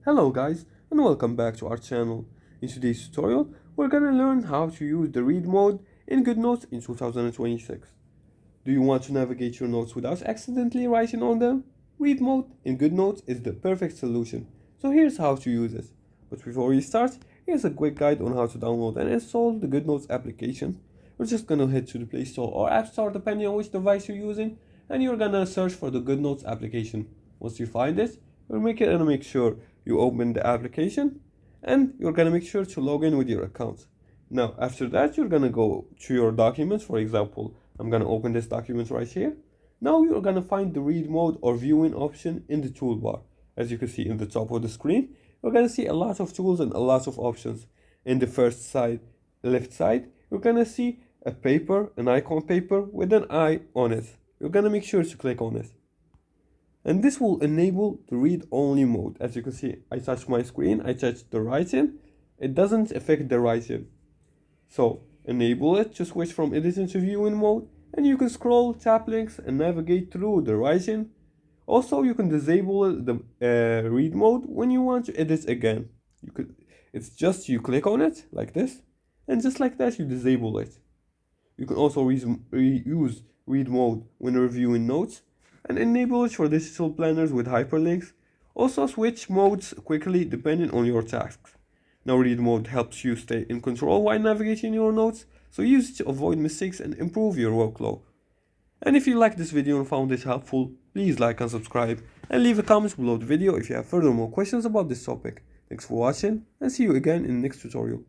Hello guys, and welcome back to our channel. In today's tutorial, we're gonna learn how to use the read mode in Goodnotes in 2026. Do you want to navigate your notes without accidentally writing on them? Read mode in Goodnotes is the perfect solution. So here's how to use it. But before we start, here's a quick guide on how to download and install the Goodnotes application. We're just gonna head to the Play Store or App Store depending on which device you're using, and you're gonna search for the Goodnotes application. Once you find it, you'll make sure you open the application, and you're gonna make sure to log in with your account. Now after that, you're gonna go to your documents. For example, I'm gonna open this document right here. Now you're gonna find the read mode or viewing option in the toolbar. As you can see in the top of the screen, you're gonna see a lot of tools and a lot of options. In the first side, left side, you're gonna see a paper, an icon paper with an eye on it. You're gonna make sure to click on it. And this will enable the read-only mode. As you can see, I touch my screen, I touch the writing. It doesn't affect the writing. So enable it to switch from editing to viewing mode, and you can scroll, tap links, and navigate through the writing. Also, you can disable the read mode when you want to edit again. It's just you click on it like this, and just like that you disable it. You can also use read mode when reviewing notes, and enable it for digital planners with hyperlinks. Also switch modes quickly depending on your tasks. Now read mode helps you stay in control while navigating your notes, so use it to avoid mistakes and improve your workflow. And if you liked this video and found it helpful, please like and subscribe, and leave a comment below the video if you have further more questions about this topic. Thanks for watching, and see you again in the next tutorial.